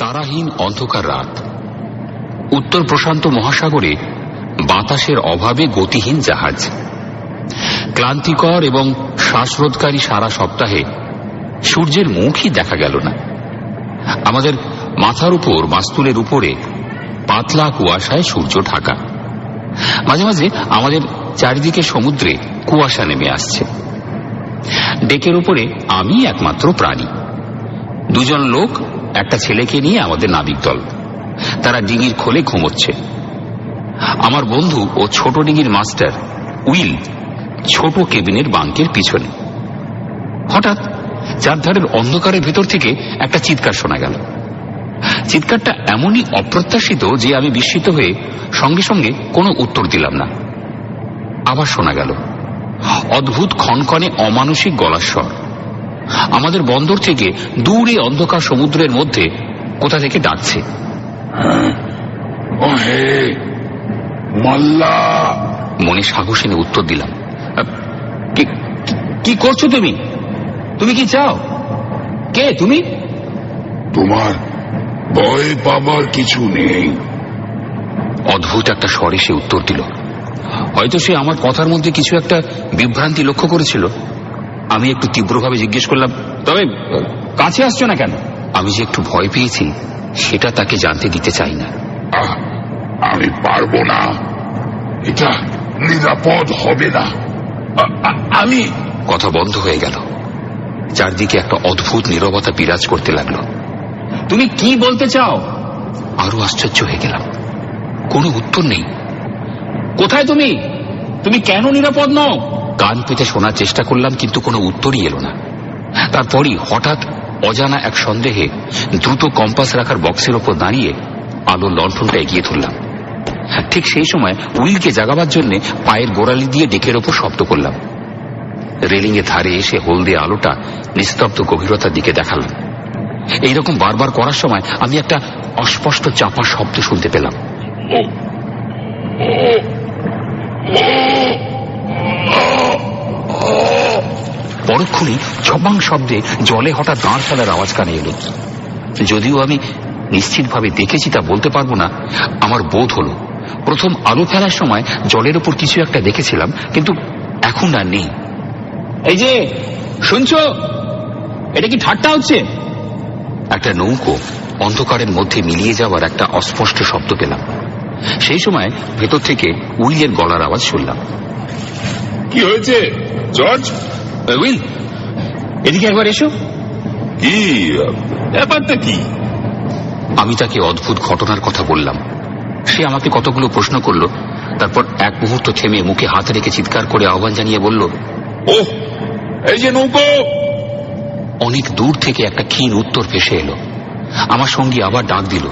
তারাহীন অন্ধকার রাত। উত্তর প্রশান্ত মহাসাগরে বাতাসের অভাবে গতিহীন জাহাজ। ক্লান্তিকর এবং শ্বাসরোধকারী সারা সপ্তাহে সূর্যের মুখই দেখা গেল না। আমাদের মাথার উপর মাস্তুলের উপরে পাতলা কুয়াশায় সূর্য ঢাকা। মাঝে মাঝে আমাদের চারিদিকে সমুদ্রে কুয়াশা নেমে আসছে। ডেকের উপরে আমি একমাত্র প্রাণী। দুজন লোক একটা ছেলেকে নিয়ে আমাদের নাবিক দল। তারা ডিঙির খোলে ঘুমোচ্ছে। আমার বন্ধু ও ছোট ডিঙির মাস্টার উইল ছোট কেবিনের বাঙ্কের পিছনে। হঠাৎ চারধারের অন্ধকারের ভেতর থেকে একটা চিৎকার শোনা গেল। চিৎকারটা এমনই অপ্রত্যাশিত যে আমি বিস্মিত হয়ে সঙ্গে সঙ্গে কোনো উত্তর দিলাম না। আবার শোনা গেল অদ্ভুত ক্ষণক্ষণে অমানসিক গলার স্বর। আমাদের বন্দর থেকে দূরে অন্ধকার সমুদ্রের মধ্যে কোথা থেকে ডাকছে। মনে সাহস এনে উত্তর দিলাম, কি করছো তুমি? তুমি কি চাও? কে তুমি? তোমার ভয় পাবার কিছু নেই। অদ্ভুত একটা স্বরে সে উত্তর দিল। হয়তো সে আমার কথার মধ্যে কিছু একটা বিভ্রান্তি লক্ষ্য করেছিল। আমি একটু তীব্রভাবে জিজ্ঞেস করলাম, তবে কাছে আসছো না কেন? আমি যে একটু ভয় পেয়েছি সেটা তাকে জানতে দিতে চাই না। আমি পারবো না, এটা নিরাপদ হবে না। আমি কথা বন্ধ হয়ে গেল। চারদিকে একটা অদ্ভুত নীরবতা বিরাজ করতে লাগলো। তুমি কি বলতে চাও? আরো আশ্চর্য হয়ে গেলাম। কোনো উত্তর নেই। কোথায় তুমি? তুমি কেন নিরাপদ নও? কান পেতে শোনার চেষ্টা করলাম, কিন্তু কোনো উত্তরই এলো না। তারপরই হঠাৎ অজানা এক সন্দেহে দ্রুত কম্পাস রাখার বক্সের ওপর দাঁড়িয়ে আলোর লণ্ঠনটা এগিয়ে ধরলাম। ঠিক সেই সময় উইলকে জাগাবার জন্য পায়ের গোড়ালি দিয়ে ডেকের ওপর শব্দ করলাম। রেলিং এর ধারে এসে হলদে আলোটা নিস্তব্ধ গভীরতার দিকে দেখালাম। এইরকম বারবার করার সময় আমি একটা অস্পষ্ট চাপা শব্দ শুনতে পেলাম। পরক্ষণেই ছপাং শব্দে জলে হঠাৎ দাঁড় ফেলার আওয়াজ কানে এলো। যদিও আমি নিশ্চিতভাবে দেখেছি তা বলতে পারবো না, আমার বোধ হলো প্রথম আলো ফেলার সময় জলের ওপর কিছু একটা দেখেছিলাম, কিন্তু এখন আর নেই। এই যে শুনছো, এটা কি ঠাট্টা হচ্ছে? একটা নৌকো অন্ধকারের মধ্যে মিলিয়ে যাওয়ার একটা অস্পষ্ট শব্দ পেলাম। সেই সময় ভেতর থেকে উইলের গলার আওয়াজ শুনলাম। কি হয়েছে জর্জ? উইল, এদিকে একবার এসো। কি ব্যাপারটা কি? আমি তাকে অদ্ভুত ঘটনার কথা বললাম। সে আমাকে কতগুলো প্রশ্ন করলো। তারপর এক মুহূর্ত থেমে মুখে হাত রেখে চিৎকার করে আহ্বান জানিয়ে বলল, ওহ, এই যে নৌকো। অনেক দূর থেকে একটা ক্ষীণ উত্তর ভেসে এলো। আমার সঙ্গী আবার ডাক দিল।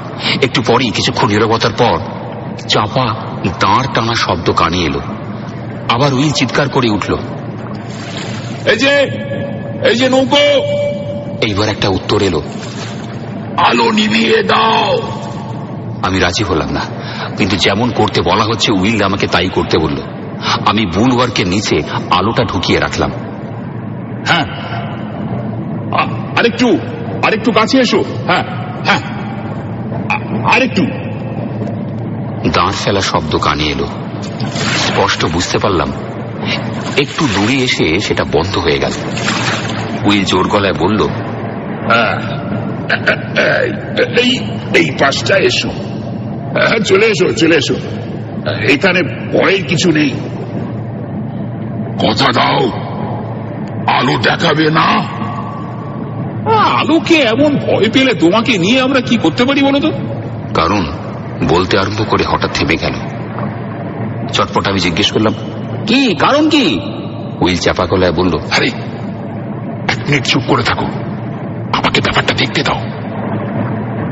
একটু পরেই কিছুক্ষণ নীরবতার পর চাপা দাঁড় টানা শব্দ কানে এলো। আবার উইল চিৎকার করে উঠল, এই যে নৌকো। এইবার একটা উত্তর এলো, আলো নিভিয়ে দাও। আমি রাজি হলাম না, কিন্তু যেমন করতে বলা হচ্ছে উইল আমাকে তাই করতে বলল। আমি বুলওয়ার্কের নিচে আলোটা ঢুকিয়ে রাখলাম। হ্যাঁ, আরেকটু কাছে এসো। হ্যাঁ হ্যাঁ, আরেকটু। দাঁড় ফেলা শব্দ কানে এলো। স্পষ্ট বুঝতে পারলাম একটু দূরে এসে সেটা বন্ধ হয়ে গেল। উইল জোর গলায় বলল, হ্যাঁ, এই পাশটা এসো। চলে এসো। এখানে ভয়ের কিছু নেই। কথা দাও, আলো দেখাবে না। আলোকে এমন ভয় পেলে তোমাকে নিয়ে আমরা কি করতে পারি বলো তো? কারণ বলতে আরম্ভ করে হঠাৎ থেমে গেল। চটপট আমি জিজ্ঞেস করলাম, কি কারণ কি? উইল চাপা গলায় বলল, আরে এক মিনিট চুপ করে থাকো, আমাকে ব্যাপারটা দেখতে দাও।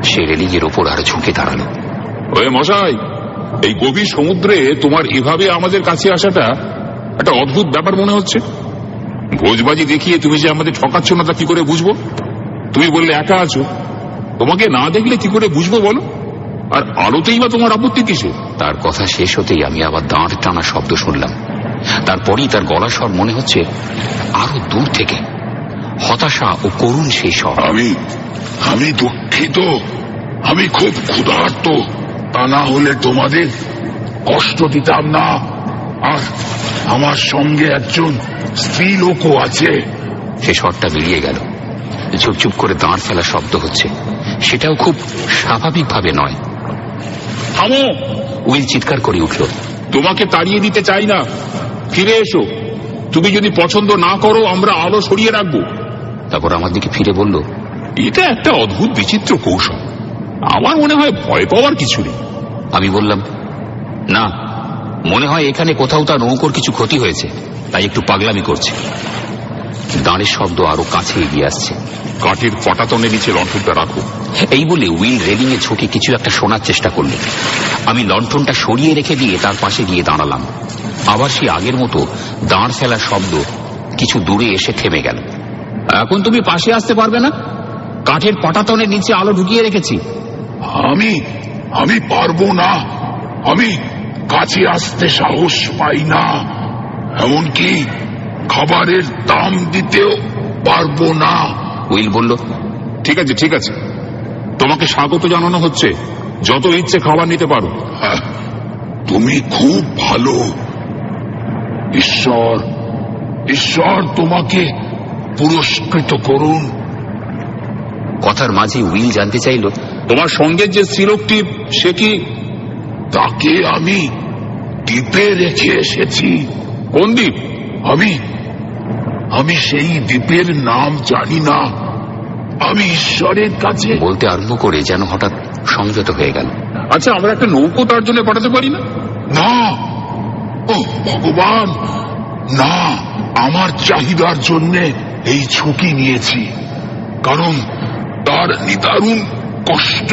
সে রেলিং এর ওপর আরো ঝুঁকে দাঁড়ালো। ওই মশাই, এই গভীর সমুদ্রে তোমার এভাবে আমাদের কাছে আসাটা একটা অদ্ভুত ব্যাপার মনে হচ্ছে। ভোজবাজি দেখিয়ে তুমি যে আমাদের ঠকাচ্ছ না তা কি করে বুঝবো? তুমি বললে একা আছো, তোমাকে না দেখলে কি করে বুঝবো বলো? আর আলোতেই বা তোমার আপত্তি কিসে? তার কথা শেষ হতেই আমি আবার দাঁড় টানা শব্দ শুনলাম। তারপরই তার গলা স্বর মনে হচ্ছে আরো দূর থেকে, হতাশা ও করুণ সেই স্বর। আমি দুঃখিত, আমি খুব ক্ষুধার্ত, তা না হলে তোমাদের কষ্ট দিতাম না। আর আমার সঙ্গে একজন স্ত্রী লোকও আছে। সে স্বরটা মিলিয়ে গেল। চুপচুপ করে দাঁড় ফেলা শব্দ হচ্ছে, সেটাও খুব স্বাভাবিকভাবে নয়। থামো! উইল চিৎকার করে উঠল। তোমাকে তাড়িয়ে দিতে চাই না, ফিরে এসো। তুমি যদি পছন্দ না করো আমরা আলো সরিয়ে রাখবো। তারপর আমার দিকে ফিরে বলল, এটা একটা অদ্ভুত বিচিত্র কৌশল। আমার মনে হয় ভয় পাওয়ার কিছু নেই। আমি বললাম, না, মনে হয় এখানে কোথাও তার নৌকোর কিছু ক্ষতি হয়েছে, তাই একটু পাগলামি করছে। দাঁড়ের শব্দ আরো কাছে এগিয়ে আসছে। কাঠের পটাতনের নিচে লণ্ঠনটা রাখো। এই বলে উইল রেলিং এ ঝুঁকে কিছু একটা শোনার চেষ্টা করল। আমি লণ্ঠনটা সরিয়ে রেখে দিয়ে তার পাশে গিয়ে দাঁড়ালাম। আবার সে আগের মতো দাঁড় ফেলার শব্দ কিছু দূরে এসে থেমে গেল। এখন তুমি পাশে আসতে পারবে না? কাঠের পটাতনের নিচে আলো ঢুকিয়ে রেখেছি। আমি পারবো না। আমি কাছে আসতে সাহস পাই না, এমনকি খাবারের দাম দিতেও পারবো না। উইল বলল, ঠিক আছে, ঠিক আছে, তোমাকে স্বাগত জানানো হচ্ছে। যত ইচ্ছে খাবার নিতে পারো। তুমি খুব ভালো। ঈশ্বর তোমাকে পুরস্কৃত করুন। কথার মাঝে উইল জানতে চাইল, তোমার সঙ্গে যে স্ত্রীলোকটি, সে কি? তাকে আমি দ্বীপে রেখে এসেছি। কোন দ্বীপ? আমি সেই দ্বীপের নাম জানি না। আমি ঈশ্বরের কাছে বলতে আরম্ভ করে যেন হঠাৎ সংযত হয়ে গেল। আচ্ছা, আমরা একটা নৌকো তার জন্য পাঠাতে পারি না? না, ও ভগবান, না। আমার চাহিদার জন্য এই ঝুঁকি নিয়েছি, কারণ তার নিদারুণ কষ্ট।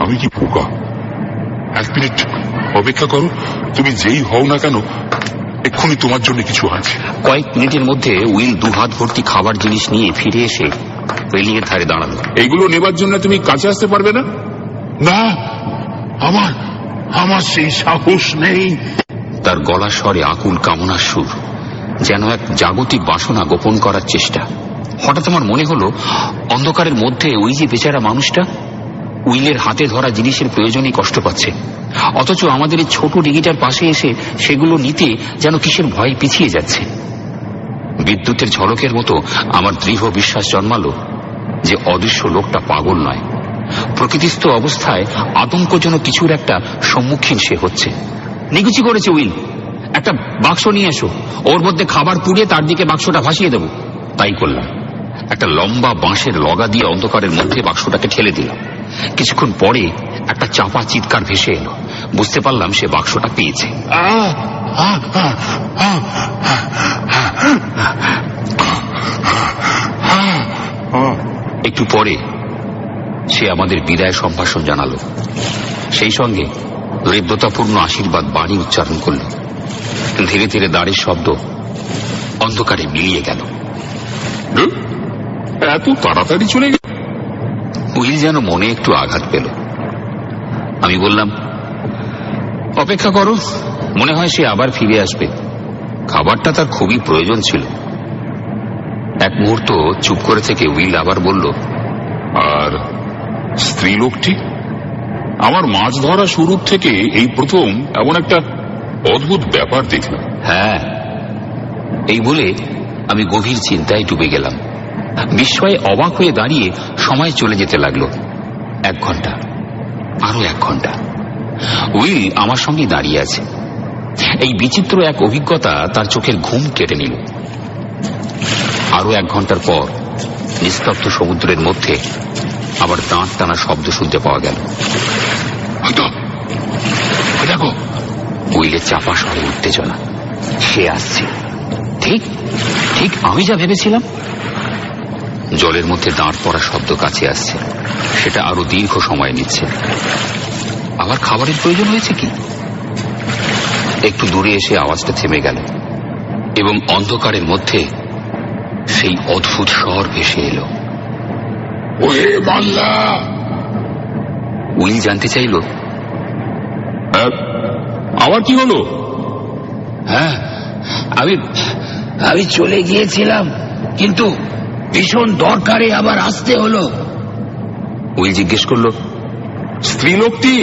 আমি কি বোকা? 1 মিনিট অপেক্ষা করো। তুমি যেই হও না কেন, এক্ষুনি তোমার জন্য কিছু আছে। কয়েক মিনিটের মধ্যে উইল 2 হাত ভর্তি খাবার জিনিস নিয়ে ফিরে এসে রেলিং এর ধারে দাঁড়ালো। এইগুলো নেবার জন্য তুমি কাছে আসতে পারবে না? না, আমার সেই সাহস নেই। তার গলা স্বরে আকুল কামনার সুর, যেন এক জাগতিক বাসনা গোপন করার চেষ্টা। হঠাৎ আমার মনে হলো, অন্ধকারের মধ্যে ওই যে বেচারা মানুষটা উইলের হাতে ধরা জিনিসের প্রয়োজনেই কষ্ট পাচ্ছে, অথচ আমাদের এই ছোট ডিগিটার পাশে এসে সেগুলো নিতে যেন কিসের ভয়ে পিছিয়ে যাচ্ছে। বিদ্যুতের ঝলকের মতো আমার দৃঢ় বিশ্বাস জন্মালো যে অদৃশ্য লোকটা পাগল নয়, প্রকৃতিস্থ অবস্থায় আতঙ্কজনক কিছুর একটা সম্মুখীন সে হচ্ছে। নিকুচি করেছে উইল, একটা বাক্স নিয়ে এসো, ওর মধ্যে খাবার পুড়িয়ে তার দিকে বাক্সটা ভাসিয়ে দেব। তাই করলাম। একটা লম্বা বাঁশের লগা দিয়ে অন্ধকারের মধ্যে বাক্সটাকে ঠেলে দিলাম। কিছুক্ষণ পরে একটা চাপা চিৎকার ভেসে এলো। বুঝতে পারলাম সে বাক্সটা পেয়েছে। একটু পরে সে আমাদের বিদায় সম্ভাষণ জানালো, সেই সঙ্গে হৃদ্যতাপূর্ণ আশীর্বাদ বাণী উচ্চারণ করল। ধীরে ধীরে দাঁড়ের শব্দ অন্ধকারে মিলিয়ে গেল। এত তাড়াতাড়ি চলে গেল? উইল যেন মনে একটু আঘাত পেল। আমি বললাম, অপেক্ষা করো, মনে হয় সে আবার ফিরে আসবে। খাবারটা তার খুবই প্রয়োজন ছিল। এক মুহূর্ত চুপ করে থেকে উইল আবার বলল, আর স্ত্রীলোকটি? আমার মাছ ধরা শুরুর থেকে এই প্রথম এমন একটা অদ্ভুত ব্যাপার দেখলাম। হ্যাঁ, এই বলে আমি গভীর চিন্তায় ডুবে গেলাম। বিস্ময়ে অবাক হয়ে দাঁড়িয়ে সময় চলে যেতে লাগলো। 1 ঘন্টা, আরো 1 ঘন্টা। উইল আমার সঙ্গে দাঁড়িয়ে আছে। এই বিচিত্র এক অভিজ্ঞতা তার চোখের ঘুম কেটে নিল। আরো 1 ঘন্টার পর নিস্তব্ধ সমুদ্রের মধ্যে আবার দাঁত টানা শব্দ শুনতে পাওয়া গেল। দেখো, উইলের চাপা স্বরে উত্তেজনা। সে আসছে। ঠিক ঠিক আমি যা ভেবেছিলাম। জলের মধ্যে দাঁড় পড়া শব্দ কাছে আসছে। সেটা আরো দীর্ঘ সময় নিচ্ছে। আবার খাবারের প্রয়োজন হয়েছে কি? একটু দূরে এসে আওয়াজটা থেমে গেল এবং অন্ধকারের মধ্যে সেই অদ্ভুত স্বর ভেসে এলো, ওহে মাল্লা। উইল জানতে চাইল, আবার কি হলো? হ্যাঁ, আমি চলে গিয়েছিলাম, কিন্তু ভীষণ দরকারে আবার আসতে হলো। উইল জিজ্ঞেস করলো, স্ত্রীলোকটি?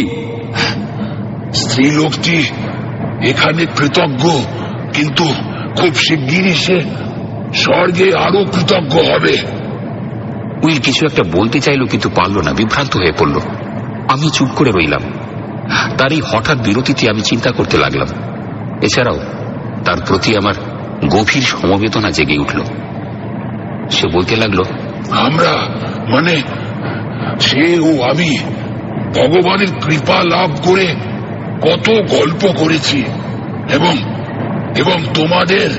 স্ত্রীলোকটি এখানে কৃতজ্ঞ, কিন্তু খুব শিগগিরই সে স্বর্গে আরো কৃতজ্ঞ হবে। উইল কিছু একটা বলতে চাইল, কিন্তু পারল না, বিভ্রান্ত হয়ে পড়ল। আমি চুপ করে রইলাম। তার এই হঠাৎ বিরতিতে আমি চিন্তা করতে লাগলাম। এছাড়াও তার প্রতি আমার গভীর সমবেদনা জেগে উঠল। সে বলতে লাগলো, আমরা মানে সে ও আমি ভগবানের কৃপা লাভ করে কত গল্প করেছি, এবং এবং তোমাদের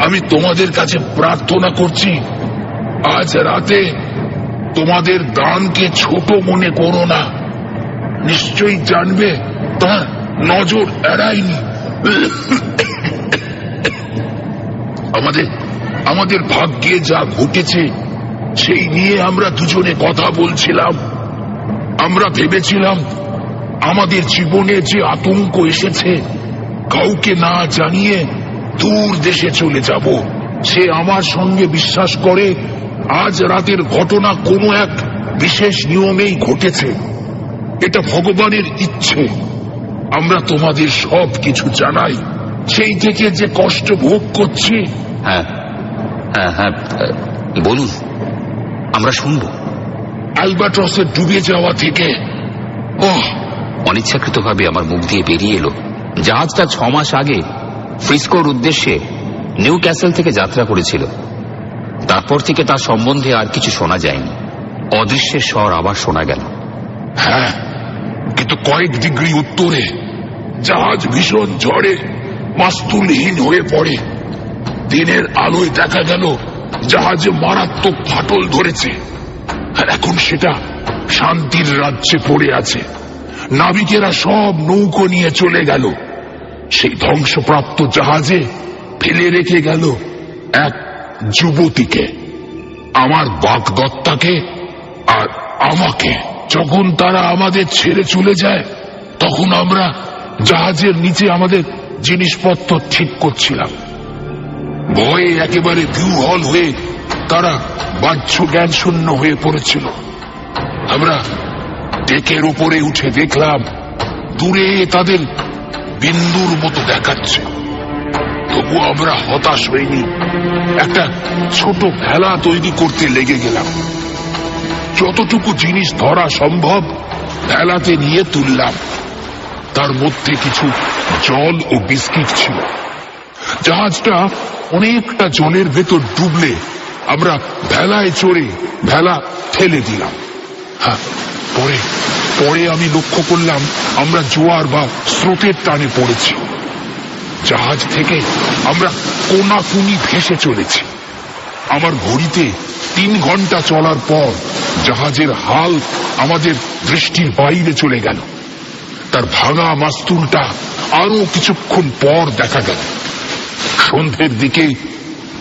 আমি তোমাদের কাছে প্রার্থনা করছি, আজ রাতে তোমাদের দানকে ছোট মনে করো না। নিশ্চয়ই জানবে তার নজর এড়ায়নি। আমাদের ভাগ্যে যা ঘটেছে সেই নিয়ে আমরা দুজনে কথা বলছিলাম। আমরা ভেবেছিলাম আমাদের জীবনে যে আতঙ্ক এসেছে, কাউকে না জানিয়ে দূর দেশে চলে যাব। সে আমার সঙ্গে বিশ্বাস করে আজ রাতের ঘটনা কোনো এক বিশেষ নিয়মেই ঘটেছে। এটা ভগবানের ইচ্ছে। আমরা তোমাদের সব কিছু জানাই। সেই থেকে যে কষ্ট ভোগ করছি। হ্যাঁ হ্যাঁ হ্যাঁ, বলুন, আমরা শুনব। অ্যালবাট্রসের ডুবে যাওয়া থেকে অনিচ্ছাকৃতভাবে আমার মুখ দিয়ে বেরিয়ে এলো, জাহাজটা 6 মাস আগে ফ্রিস্কোর উদ্দেশ্যে নিউ ক্যাসেল থেকে যাত্রা করেছিল। তারপর থেকে তার সম্বন্ধে আর কিছু শোনা যায়নি। অদৃশ্যের স্বর আবার শোনা গেল। হ্যাঁ, কিন্তু কয়েক ডিগ্রি উত্তরে জাহাজ ভীষণ ঝড়ে মাস্তুলহীন হয়ে পড়ে। দিনের আলোয় দেখা গেল জাহাজে মারাত্মক ফাটল ধরেছে, আর এখন সেটা শান্তির রাজ্যে পড়ে আছে। নাবিকেরা সব নৌকো নিয়ে চলে গেল। সেই ধ্বংসপ্রাপ্ত জাহাজে ফেলে রেখে গেল এক যুবতীকে, আমার বাগদত্তাকে আর আমাকে। যখন তারা আমাদের ছেড়ে চলে যায়, তখন আমরা জাহাজের নিচে আমাদের জিনিসপত্র ঠিক করছিলাম। ভয়ে একেবারে বিহ্বল হয়ে তারা বাহ্য জ্ঞান শূন্য হয়ে পড়েছিল। আমরা ডেকের উপরে উঠে দেখলাম দূরে তাদের বিন্দুর মতো দেখাচ্ছে। তবু আমরা হতাশ হইনি। একটা ছোট ভেলা তৈরি করতে লেগে গেলাম। যতটুকু জিনিস ধরা সম্ভব ভেলাতে নিয়ে তুললাম। তার মধ্যে কিছু জল ও বিস্কিট ছিল। জাহাজটা অনেকটা জলের ভেতর ডুবলে আমরা ভেলায় চড়ে ভেলা ঠেলে দিলাম। হ্যাঁ, পরে আমি লক্ষ্য করলাম আমরা জোয়ার বা স্রোতের টানে পড়েছি। জাহাজ থেকে আমরা কোনাকুনি ভেসে চলেছি। আমার ঘড়িতে 3 ঘন্টা চলার পর জাহাজের হাল আমাদের দৃষ্টির বাইরে চলে গেল। তার ভাঙা মাস্তুলটা আরো কিছুক্ষণ পর দেখা গেল। সন্ধ্যের দিকে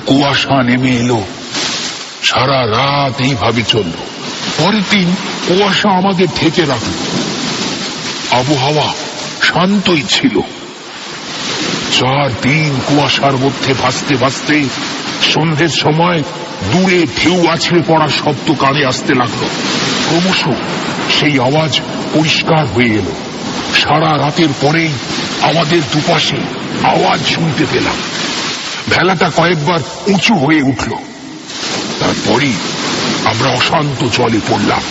কুয়াশা নেমে এলো। সারা রাত এইভাবে চলল। পরের দিন কুয়াশা আমাদের ঢেকে রাখল। আবহাওয়া শান্তই ছিল। 4 দিন কুয়াশার মধ্যে ভাসতে ভাসতে সন্ধ্যের সময় দূরে ঢেউ আছড়ে পড়ার শব্দ কানে আসতে লাগলো। ক্রমশ সেই আওয়াজ পরিষ্কার হয়ে এলো। সারা রাতের পরেই আমাদের দুপাশে আওয়াজ শুনতে পেলাম। ভেলাটা কয়েকবার উঁচু হয়ে উঠল। তারপরই আমরা অশান্ত জলে পড়লাম।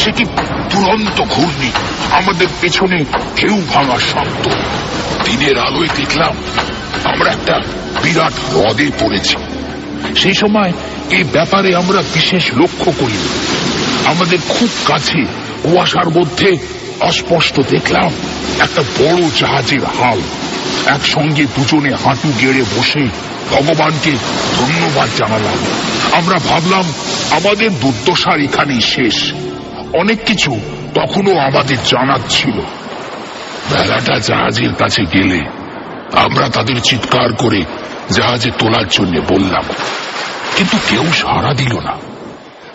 সে কি দুরন্ত ঘূর্ণি! আমাদের পেছনে ঢেউ ভাঙার শব্দ। দিনের আলোয় দেখলাম আমরা একটা বিরাট হ্রদে পড়েছি। সেই সময় এই ব্যাপারে আমরা বিশেষ লক্ষ্য করি। আমাদের খুব কাছে কুয়াশার মধ্যে অস্পষ্ট দেখলাম একটা বড় জাহাজের হাল। একসঙ্গে দুজনে হাঁটু গেড়ে বসে ভগবানকে ধন্যবাদ জানালাম। আমরা ভাবলাম আমাদের দুর্দশার এখানেই শেষ। অনেক কিছু তখনও আমাদের জানার ছিল। বেলাটা জাহাজের কাছে গেলে আমরা তাদের চিৎকার করে জাহাজে তোলার জন্য বললাম, কিন্তু কেউ সাড়া দিল না।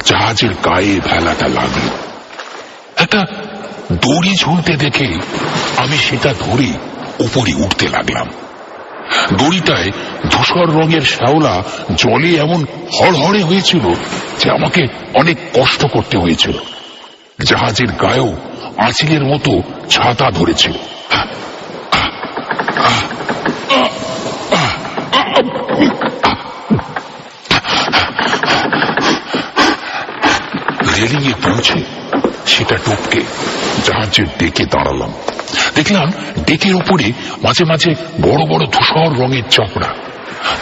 জাহাজের গায়ে ভেলাটা লাগলো। একটা দড়ি ঝুলতে দেখে আমি সেটা ধরে উপরে উঠতে লাগলাম। দড়িটায় ধূসর রঙের শ্যাওলা জলে এমন হড়হড়ে হয়েছিল যে আমাকে অনেক কষ্ট করতে হয়েছিল। জাহাজের গায়েও আঁচিলের মতো ছাতা ধরেছিল। রেলিংয়ে পৌঁছে সেটা টপকে জাহাজের ডেকে দাঁড়ালাম। দেখলাম ডেকের উপরে মাঝে মাঝে বড় বড় ধূসর রঙের চপড়া,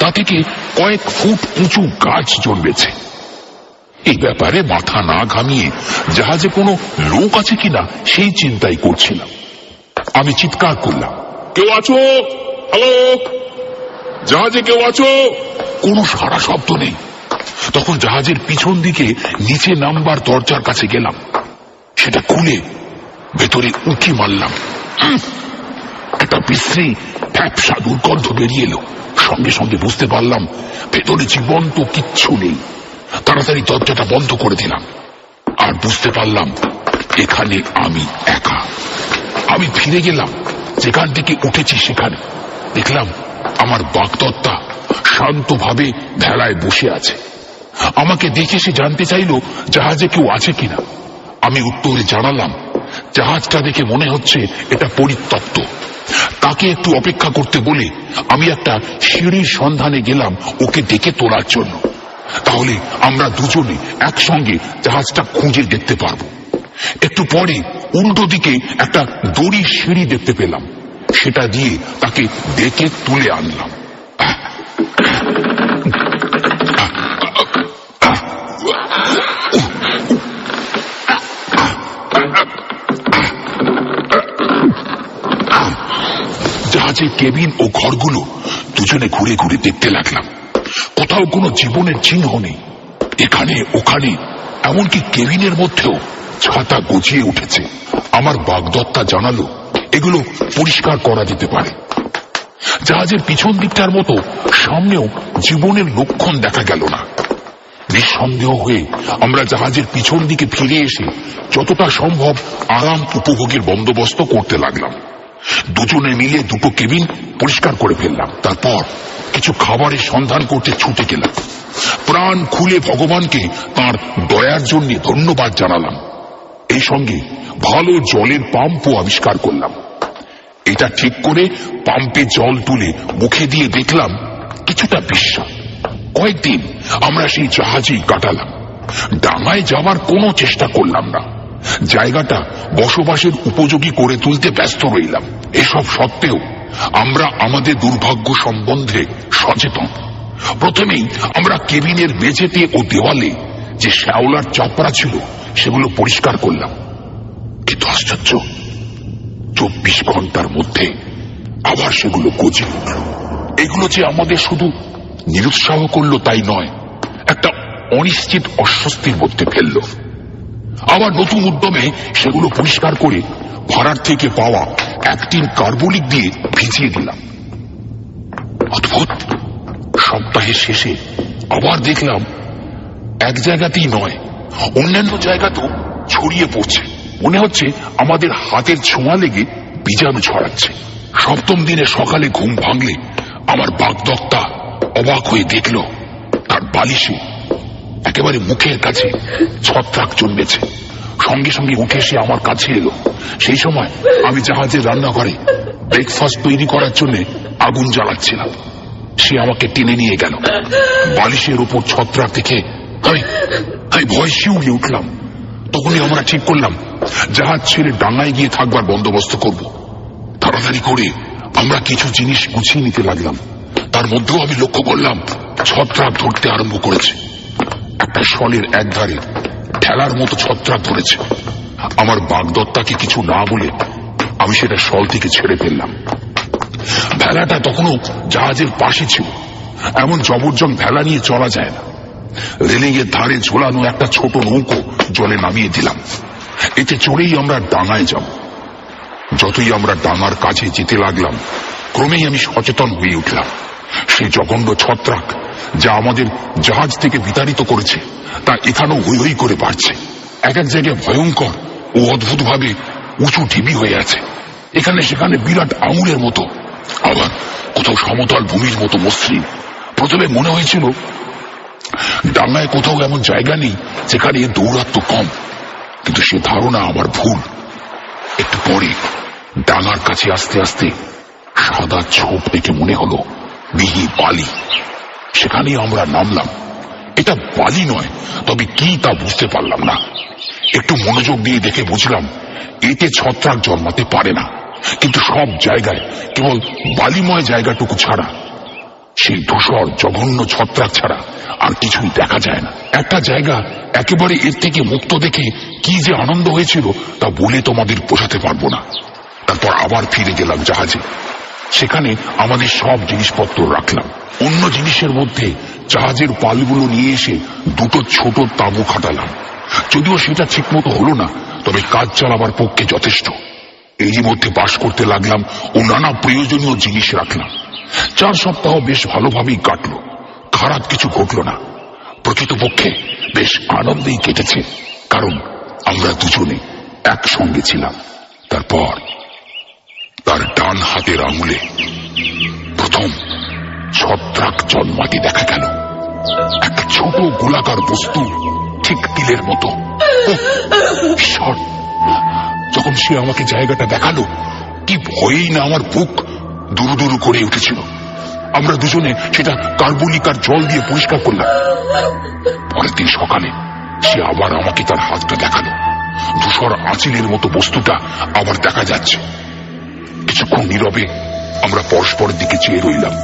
তা থেকে কয়েক ফুট উঁচু গাছ জন্মেছে। এই ব্যাপারে মাথা না ঘামিয়ে জাহাজে কোনো লোক আছে কিনা সেই চিন্তাই করছিলাম। আমি চিৎকার করলাম, কেউ আছো? হ্যালো, জাহাজে কেউ আছো? কোনো সাড়া শব্দ নেই। তখন জাহাজের পিছন দিকে নিচে নামবার দরজার কাছে গেলাম। সেটা খুলে ভেতরে উঁকি মারলাম। একটা বিশ্রী ফ্যাপসা দুর্গন্ধ বেরিয়ে এলো। সঙ্গে সঙ্গে বুঝতে পারলাম ভেতরে জীবন্ত কিচ্ছু নেই। তাড়াতাড়ি দরজাটা বন্ধ করে দিলাম। আর বুঝতে পারলাম এখানে আমি একা। আমি ফিরে গেলাম যেখান থেকে উঠেছি সেখানে। দেখলাম আমার বাগদত্তা শান্তভাবে ভেলায় বসে আছে। আমাকে দেখে সে জানতে চাইল জাহাজে কেউ আছে কিনা। আমি উত্তরে জানালাম জাহাজটা দেখে মনে হচ্ছে এটা পরিত্যক্ত। তাকে একটু অপেক্ষা করতে বলে আমি একটা সিঁড়ির সন্ধানে গেলাম ওকে ডেকে তোলার জন্য। তাহলে আমরা দুজনে একসঙ্গে জাহাজটা খুঁজে দেখতে পারবো। একটু পরে উল্টো দিকে একটা দড়ির সিঁড়ি দেখতে পেলাম। সেটা দিয়ে তাকে ডেকে তুলে আনলাম। জাহাজের কেবিন ও ঘরগুলো দুজনে ঘুরে ঘুরে দেখতে লাগলাম। কোথাও কোনো জীবনের চিহ্ন নেই। এখানে ওখানে, এমনকি কেবিনের মধ্যেও ছাতা গজিয়ে উঠেছে। আমার বাগদত্তা জানালো এগুলো পরিষ্কার করা যেতে পারে। জাহাজের পিছন দিকটার মতো সামনেও জীবনের লক্ষণ দেখা গেল না। নিঃসন্দেহ হয়ে আমরা জাহাজের পিছন দিকে ফিরে এসে যতটা সম্ভব আরাম উপভোগের বন্দোবস্ত করতে লাগলাম। দুজনে মিলে দুটো কেবিন পরিষ্কার করে ফেললাম। তারপর কিছু খাবারের সন্ধান করতে ছুটে গেলাম। প্রাণ খুলে ভগবানকে তার দয়ার জন্য ধন্যবাদ জানালাম। এই সঙ্গে ভালো জলের পাম্পও আবিষ্কার করলাম। এটা ঠিক করে পাম্পে জল তুলে মুখে দিয়ে দেখলাম কিছুটা বিস্বাদ। কয়েকদিন আমরা সেই জাহাজেই কাটালাম। ডাঙায় যাবার কোনো চেষ্টা করলাম না। জায়গাটা বসবাসের উপযোগী করে তুলতে ব্যস্ত রইলাম। এসব সত্ত্বেও আমরা আমাদের দুর্ভাগ্য সম্বন্ধে সচেতন। প্রথমেই আমরা কেবিনের মেঝেতে ও দেওয়ালে যে শ্যাওলার চাপড়া ছিল সেগুলো পরিষ্কার করলাম। কিন্তু আশ্চর্য, 24 ঘন্টার মধ্যে আবার সেগুলো গজে উঠল। এগুলো যে আমাদের শুধু নিরুৎসাহ করলো তাই নয়, একটা অনিশ্চিত অস্বস্তির মধ্যে ফেলল। আবার নতুন উদ্যমে সেগুলো পরিষ্কার করে ভাড়ার থেকে পাওয়া অ্যাক্টিন কার্বলিক দিয়ে ভিজিয়ে দিলাম। অদ্ভুত, সপ্তাহের শেষে আবার দেখলাম এক জায়গাতেই নয়, অন্যান্য জায়গাতেও ছড়িয়ে পড়ছে। মনে হচ্ছে আমাদের হাতের ছোঁয়া লেগে বীজাণু ছড়াচ্ছে। 7ম দিনে সকালে ঘুম ভাঙলে আমার বাগদত্তা অবাক হয়ে দেখল তার বালিশে একেবারে মুখের কাছে ছত্রাক জন্মেছে। সঙ্গে সঙ্গে উঠে এসে আমার কাছে এলো। সেই সময় আমি জাহাজের রান্নাঘরে ব্রেকফাস্ট তৈরি করার জন্য আগুন জ্বালাচ্ছিলাম। সে আমাকে টেনে নিয়ে গেল। বালিশের উপর ছত্রাক দেখে আমি ভয় শিউরে উঠলাম। তখনই আমরা ঠিক করলাম জাহাজ ছেড়ে ডাঙায় গিয়ে থাকবার বন্দোবস্ত করব। তাড়াতাড়ি করে আমরা কিছু জিনিস গুছিয়ে নিতে লাগলাম। তার মধ্যেও আমি লক্ষ্য করলাম ছত্রাক ধরতে আরম্ভ করেছে। একটা শলের একধারে ঠেলার মতো ছত্রাক ধরেছে। আমার বাগদত্তাকে কিছু না বলে আমি সেটা শল থেকে ছেড়ে ফেললাম। ভেলাটা তখনও জাহাজের পাশে ছিল। এমন জবরজং ভেলা নিয়ে চলা যায় না। রেলিংয়ের ধারে ঝোলানো একটা ছোট নৌকো জলে নামিয়ে দিলাম। এতে চড়েই আমরা ডাঙায় যাব। যতই আমরা ডাঙার কাছে যেতে লাগলাম ক্রমেই আমি সচেতন হয়ে উঠলাম। সেই জঘন্য ছত্রাক যা আমাদের জাহাজ থেকে বিতাড়িত করেছে তা এখানেও হৈ হৈ করে বাড়ছে। এক এক জায়গায় ভয়ঙ্কর ও অদ্ভুতভাবে উঁচু ঢিবি হয়ে আছে। এখানে সেখানে বিরাট আঙুলের মতো। আবার কোথাও সমতল ভূমির মতো মসৃণ। প্রথমে মনে হয়েছিল ডাঙায় কোথাও এমন জায়গা নেই যেখানে দৌরাত্ম্য কম, কিন্তু সে ধারণা আমার ভুল। একটু পরে ডাঙার কাছে আস্তে আস্তে সাদা ছোপ দেখে মনে হলো মিহি বালি। সেখানেই আমরা নামলাম। এটা বালি নয়, তবে কি তা বুঝতে পারলাম না। একটু মনোযোগ দিয়ে দেখে বুঝলাম এতে ছত্রাক জন্মাতে পারে না, কিন্তু সব জায়গায় কেবল বালিময় জায়গাটুকু ছাড়া সেই ধূসর জঘন্য ছত্রাক ছাড়া আর কিছুই দেখা যায় না। একটা জায়গা একেবারে এর থেকে মুক্ত দেখে কি যে আনন্দ হয়েছিল তা বলে তোমাদের বোঝাতে পারবো না। তারপর আবার ফিরে গেলাম জাহাজে। সেখানে আমাদের সব জিনিসপত্র রাখলাম। অন্য জিনিসের মধ্যে জাহাজের পালগুলো নিয়ে এসে দুটো ছোট তাঁবু খাটালাম। যদিও সেটা ঠিক মতো হলো না, তবে কাজ চালাবার পক্ষে যথেষ্ট। এরই মধ্যে বাস করতে লাগলাম ও নানা প্রয়োজনীয় জিনিস রাখলাম। 4 সপ্তাহ বেশ ভালোভাবেই কাটলো, খারাপ কিছু ঘটল না। প্রকৃতপক্ষে বেশ আনন্দেই কেটেছে, কারণ আমরা দুজনে একসঙ্গে ছিলাম। তারপর তার ডান হাতের আঙুলে প্রথম ছত্রাক জন্মাতে দেখা গেল। একটা ছোট গোলাকার বস্তু, ঠিক তিলের মতো। ঈশ্বর! যখন সে আমাকে জায়গাটা দেখালো, কি ভয়েই না আমার বুক দুরু দুরু করে উঠেছিল। আমরা দুজনে সেটা কার্বনিক আর জল দিয়ে পরিষ্কার করলাম। পরের দিন সকালে সে আবার আমাকে তার হাতটা দেখালো। ধূসর আঁচিলের মতো বস্তুটা আবার দেখা যাচ্ছে। কিছুক্ষণ নীরবে আমরা পরস্পরের দিকে চেয়ে রইলাম।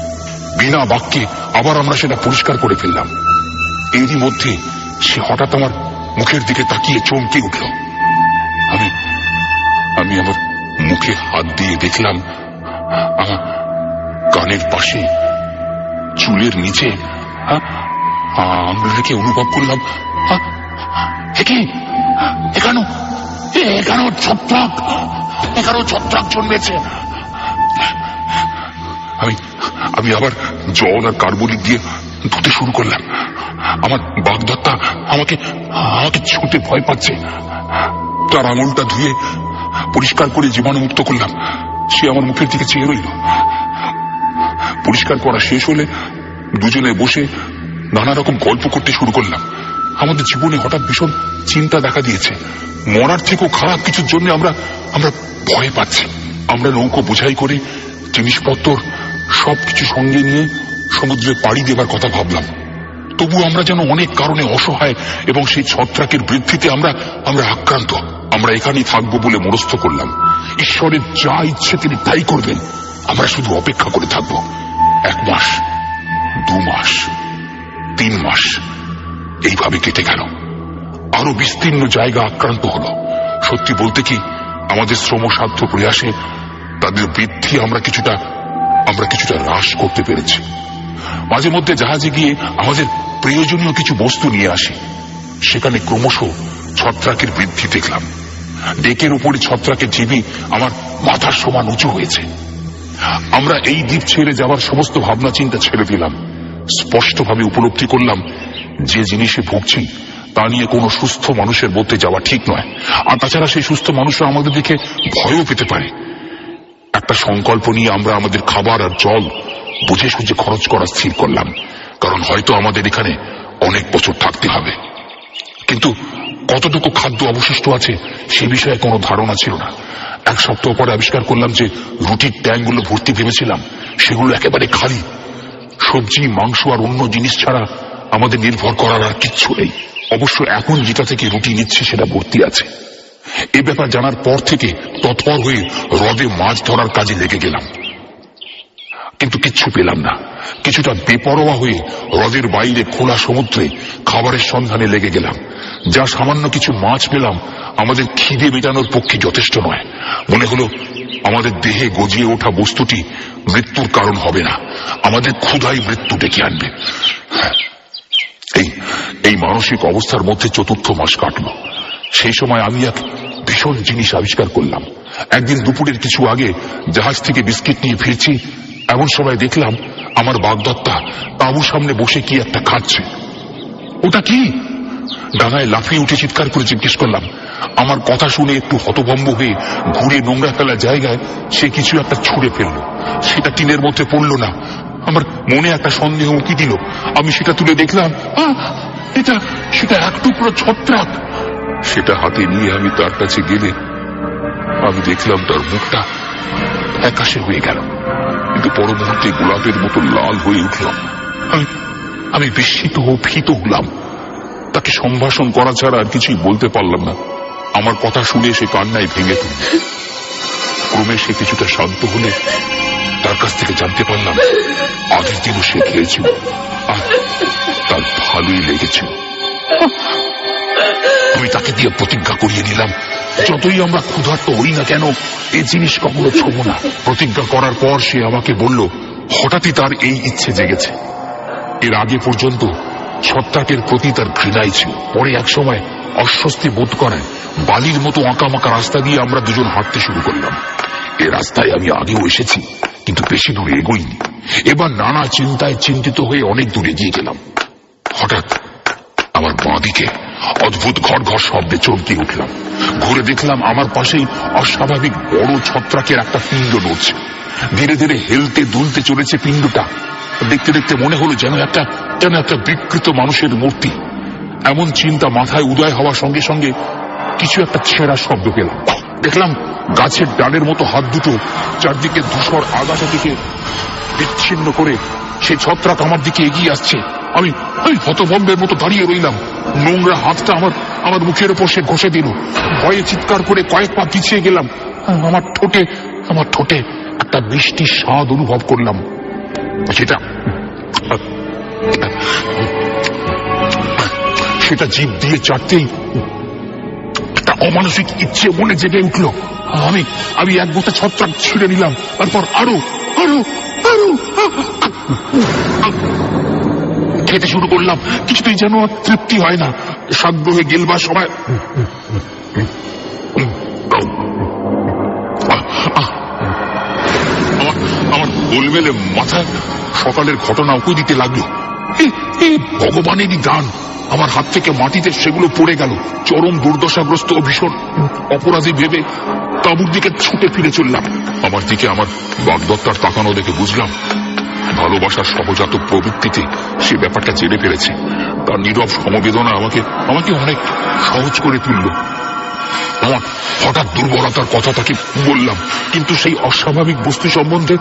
বিনা বাক্যে আবার আমরা সেটা পরিষ্কার করে ফেললাম। এরই মধ্যে সে হঠাৎ আমার মুখের দিকে তাকিয়ে চমকে উঠল। আমি আমার মুখে হাত দিয়ে দেখলাম আমার কানের পাশে চুলের নিচে আঙুল রেখে অনুভব করলাম এখানেও ছত্রাক জন্মেছে। আমি আবার জল আর কার্বনিক দিয়ে ধুতে শুরু করলাম। আমার বাগদত্তা আমাকে ছুঁতে ভয় পাচ্ছে। তার আঙুলটা ধুয়ে পরিষ্কার করে জীবাণুমুক্ত করলাম। সে আমার মুখের দিকে চেয়ে রইল। পরিষ্কার করা শেষ হলে দুজনে বসে নানা রকম গল্প করতে শুরু করলাম। আমাদের জীবনে হঠাৎ ভীষণ চিন্তা দেখা দিয়েছে। মরার থেকেও খারাপ কিছুর জন্য আমরা ভয় পাচ্ছি। আমরা নৌকো বোঝাই করে জিনিসপত্র সবকিছু সঙ্গে নিয়ে সমুদ্রে পাড়ি দেবার কথা ভাবলাম। তবু আমরা যেন অনেক কারণে অসহায়, এবং সেই ছত্রাকের বৃদ্ধিতে আমরা আক্রান্ত। আমরা এখানেই থাকবো বলে মনস্থ করলাম। ঈশ্বরের যা ইচ্ছে তিনি তাই করবেন। আমরা শুধু অপেক্ষা করে থাকবো। 1 মাস, 2 মাস, 3 মাস এইভাবে কেটে গেল। আরো বিস্তীর্ণ জায়গা আক্রান্ত হলো। সত্যি বলতে কি, আমাদের শ্রমসাধ্য প্রয়াসে তাদের বৃদ্ধি আমরা কিছুটা হ্রাস করতে পেরেছি। মাঝে মধ্যে জাহাজে গিয়ে আমাদের প্রয়োজনীয় কিছু বস্তু নিয়ে আসি। সেখানে ক্রমশ ছত্রাকের বৃদ্ধি দেখলাম। ডেকের উপরে ছত্রাকের জীবী আমার মাথার সমান উঁচু হয়েছে। আমরা এই দ্বীপ ছেড়ে যাওয়ার সমস্ত ভাবনা চিন্তা ছেড়ে দিলাম। স্পষ্টভাবে উপলব্ধি করলাম যে জিনিসে ভুগছি তা নিয়ে কোনো সুস্থ মানুষের মধ্যে যাওয়া ঠিক নয়। আর তাছাড়া সেই সুস্থ মানুষরা আমাদের দেখে ভয়ও পেতে পারে। একটা সংকল্প নিয়ে আমরা আমাদের খাবার আর জল বুঝে সুঝে খরচ করা স্থির করলাম, কারণ হয়তো আমাদের এখানে অনেক বছর থাকতে হবে। কিন্তু কতটুকু খাদ্য অবশিষ্ট আছে সে বিষয়ে কোনো ধারণা ছিল না। 1 সপ্তাহ পরে আবিষ্কার করলাম যে রুটির ট্যাঙ্কগুলো ভর্তি ভেবেছিলাম সেগুলো একেবারে খালি। সবজি, মাংস আর অন্য জিনিস ছাড়া আমাদের নির্ভর করার আর কিচ্ছু নেই। অবশ্য এখন যেটা থেকে রুটি নিচ্ছি সেটা ভর্তি আছে। এ ব্যাপার জানার পর থেকে তৎপর হয়ে হ্রদে মাছ ধরার কাজে লেগে গেলাম, কিন্তু কিচ্ছু পেলাম না। কিছুটা বেপরোয়া হয়ে হ্রদের বাইরে খোলা সমুদ্রে খাবারের সন্ধানে লেগে গেলাম। যা সামান্য কিছু মাছ পেলাম আমাদের খিদে মেটানোর পক্ষে যথেষ্ট নয়। মনে হলো আমাদের দেহে গজিয়ে ওঠা বস্তুটি মৃত্যুর কারণ হবে না, আমাদের ক্ষুধাই মৃত্যু ডেকে আনবে। এই মানসিক অবস্থার মধ্যে 4র্থ মাস কাটল। সেই সময় আমি এক ভীষণ জিনিস আবিষ্কার করলাম। একদিন দুপুরের কিছু আগে জাহাজ থেকে বিস্কিট নিয়ে ফিরছি, এমন সময় দেখলাম আমার বাগদত্তা তাঁবুর সামনে বসে কি একটা খাচ্ছে। ওটা কি? ডাঙায় লাফিয়ে উঠে চিৎকার করে জিজ্ঞেস করলাম, আমার কথা শুনে একটু হতভম্ব হয়ে ঘুরে নোংরা ফেলা জায়গায় সে কিছু একটা ছুঁড়ে ফেললো। সেটা টিনের মধ্যে পড়লো না। আমার মনে একটা সন্দেহ উকি দিল। আমি সেটা তুলে দেখলাম, সেটা এক টুকরো ছত্রাক। সেটা হাতে নিয়ে আমি তার কাছে গেলে আমি দেখলাম তার মুখটা ফ্যাকাশে হয়ে গেল, কিন্তু পর মুহূর্তে গোলাপের মতো লাল হয়ে উঠল। আমি বিস্মিত ও ভীত হলাম। তাকে সম্ভাষণ করা ছাড়া আর কিছুই বলতে পারলাম না। আমার কথা শুনে সে কান্নায় ভেঙে পড়ল। ক্রমে সে কিছুটা শান্ত হলে তার কাছ থেকে জানতে পারলাম আগের দিনও সে খেয়েছিল আর তার ভালোই লেগেছিল। আমি তাকে দিয়ে প্রতিজ্ঞা করিয়ে নিলাম, যতই আমরা ক্ষুধার্ত হই না কেন এই জিনিস কখনো ছোব না। প্রতিজ্ঞা করার পর সে আমাকে বলল হঠাৎই তার এই ইচ্ছে জেগেছে। এর আগে পর্যন্ত ছত্রাকের প্রতি তার ঘৃণাই ছিল। পরে এক সময় অস্বস্তি বোধ করায় বালির মতো আঁকামাকা রাস্তা দিয়ে আমরা দুজন হাঁটতে শুরু করলাম। এ রাস্তায় আমি আগেও এসেছি, কিন্তু বেশি দূরে এগোইনি। এবার নানা চিন্তায় চিন্তিত হয়ে অনেক দূরে গিয়ে গেলাম। হঠাৎ আমার বাঁ দিকে অদ্ভুত ঘর ঘর শব্দে চমকে উঠলাম। ঘুরে দেখলাম আমার পাশেই অস্বাভাবিক বড় ছত্রাকের একটা পিণ্ড নড়ছে। ধীরে ধীরে হেলতে দুলতে চলেছে পিণ্ডটা। দেখতে দেখতে মনে হলো যেন একটা বিকৃত মানুষের মূর্তি। এমন চিন্তা মাথায় উদয় হওয়ার সঙ্গে সঙ্গে কিছু একটা ছেঁড়া শব্দ পেলাম। দেখলাম গাছের ডালের মতো হাত দুটো চারদিকে ধূসর আগাছা থেকে বিচ্ছিন্ন করে সেই ছত্রাক আমার দিকে এগিয়ে আসছে। আমি হতভম্বের মতো দাঁড়িয়ে রইলাম। নোংরা হাতটা আমার মুখের উপর সে ঘষে দিল। ভয়ে চিৎকার করে কয়েক পা পিছিয়ে গেলাম। আমার ঠোঁটে একটা মিষ্টি স্বাদ অনুভব করলাম। সেটা জিভ দিয়ে চাটতেই একটা অমানসিক ইচ্ছে মনে জেগে উঠল। আমি এক গোটা ছত্রাক ছিঁড়ে নিলাম। তারপর আরো খেতে শুরু করলাম। কিছুতেই যেন তৃপ্তি হয় না। সাগ্রহে গেলবার সময় আমার গোলমেলে মাথায় সকালের ঘটনা উঁকি দিতে লাগলো। ভগবানেরই দান, আমার হাত থেকে মাটিতে সেগুলো পড়ে গেল। চরম দুর্দশাগ্রস্ত ও ভীষণ অপরাধী ভেবে তাঁবুর দিকে ছুটে ফিরে চললাম। আমার দিকে আমার বাগদত্তার তাকানো দেখে বুঝলাম ভালোবাসার সহজাত প্রবৃত্তিতে সে ব্যাপারটা জেনে ফেলেছে। তার নীরব সমবেদনা আমাকে অনেক সহজ করে তুলল। আমার হঠাৎ দুর্বলতার কথা তাকে বললাম, কিন্তু সেই অস্বাভাবিক বস্তু সম্বন্ধে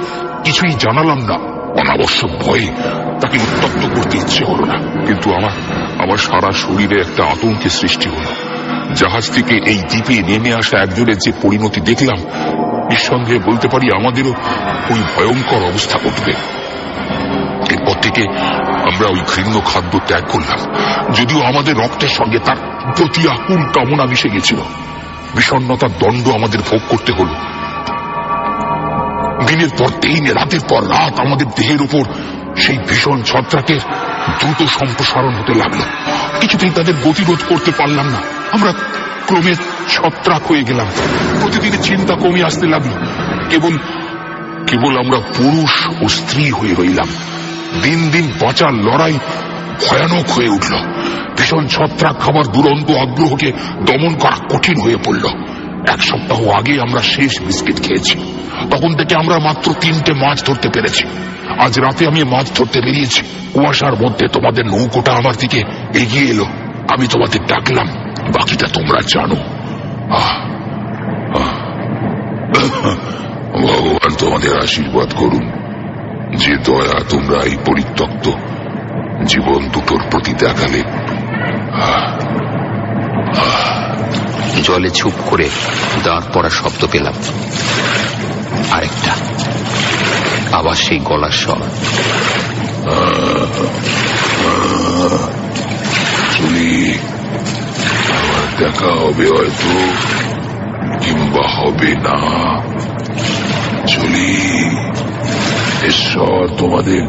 কিছুই জানালাম না। অনাবশ্যক ভয়ে তাকে উত্তপ্ত করতে ইচ্ছে হলো না, কিন্তু আমার সারা শরীরে একটা আতঙ্কের সৃষ্টি হলো। জাহাজ থেকে এই দ্বীপে নেমে আসা একজনের যে পরিণতি দেখলাম, নিঃসন্দেহে বলতে পারি আমাদেরও ওই ভয়ঙ্কর অবস্থা ঘটবে। এরপর থেকে আমরা ওই ঘৃণ্য খাদ্য ত্যাগ করলাম, যদিও আমাদের রক্তের সঙ্গে তার প্রতি আকুল কামনা মিশে গেছিল। বিষণ্ণতার দণ্ড আমাদের ভোগ করতে হলো। দিনের পর দিন, রাতের পর রাত আমাদের দেহের উপর সেই ভীষণ ছত্রাকের দ্রুত সম্প্রসারণ হতে লাগলো। কিছুতেই তাদের গতিরোধ করতে পারলাম না। আমরা ক্রমে ছত্রাক হয়ে গেলাম। প্রতিদিন চিন্তা কমে আসতে লাগলো। কেবল আমরা পুরুষ ও স্ত্রী হয়ে রইলাম। দিন দিন বাঁচার লড়াই ভয়ানক হয়ে উঠল। ভীষণ ছত্রাক খাবার দুরন্ত আগ্রহকে দমন করা কঠিন হয়ে পড়ল। এক সপ্তাহ আগে আমরা শেষ বিস্কিট খেয়েছি। তখন থেকে আমরা মাত্র 3টে মাছ ধরতে পেরেছি। আজ রাতে আমি মাছ ধরতে বেরিয়েছি। কুয়াশার মধ্যে তোমাদের নৌকোটা আমার দিকে এগিয়ে এলো। আমি তোমাদের ডাকলাম, বাকিটা তোমরা জানো। ভগবান তোমাদের আশীর্বাদ করুন, যে দয়া তোমরা এই পরিত্যক্ত জীবন দুটোর প্রতি দেখালে। জলে ছুপ করে দাঁড় পড়া শব্দ পেলাম। আরেকটা, আবার সেই গলার স্বর। আবার দেখা হবে হয়তো, কিংবা হবে না। চলি, ঈশ্বর তোমাদের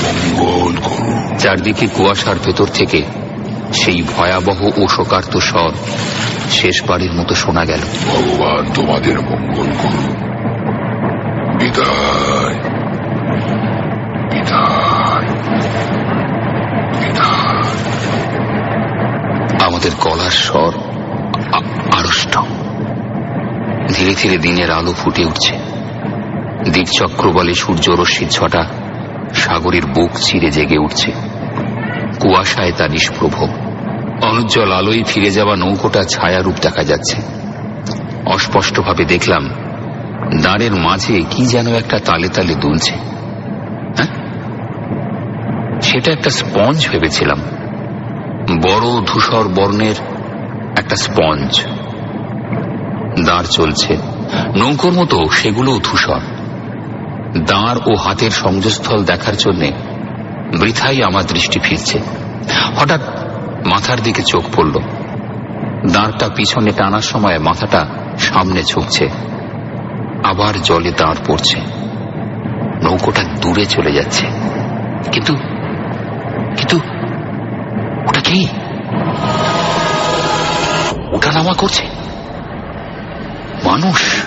মঙ্গল করুন। চারদিকে কুয়াশার ভেতর থেকে সেই ভয়াবহ ও শোকার্ত স্বর শেষবারের মতো শোনা গেল। ভগবান তোমাদের মঙ্গল করুন। বিদায়, বিদায়, বিদায়। আমাদের গলার স্বর অস্পষ্ট। ধীরে ধীরে দিনের আলো ফুটে উঠছে। দিকচক্র বলে সূর্যরশ্মির ছটা সাগরের বুক চিরে জেগে উঠছে। কুয়াশায় তা নিষ্প্রভ। অনুজ্জ্বল আলোয় ফিরে যাওয়া নৌকোটা ছায়ারূপ দেখা যাচ্ছে। অস্পষ্টভাবে দেখলাম দাঁড়ের মাঝে কি যেন একটা তালে তালে দুলছে। হ্যাঁ, সেটা একটা স্পঞ্জ ভেবেছিলাম। বড় ধূসর বর্ণের একটা স্পঞ্জ। দাঁড় চলছে, নৌকোর মতো সেগুলোও ধূসর। দাঁড় ও হাতের সংযোগস্থল দেখার জন্য বৃথাই আমার দৃষ্টি ফিরছে। হঠাৎ মাথার দিকে চোখ পড়ল। দাঁড়টা পিছনে টানার সময় মাথাটা সামনে ঝুঁকছে। আবার জলে দাঁড় পড়ছে। নৌকোটা দূরে চলে যাচ্ছে। কিন্তু কিন্তু ওটা কি? ওটা নামা করছে মানুষ।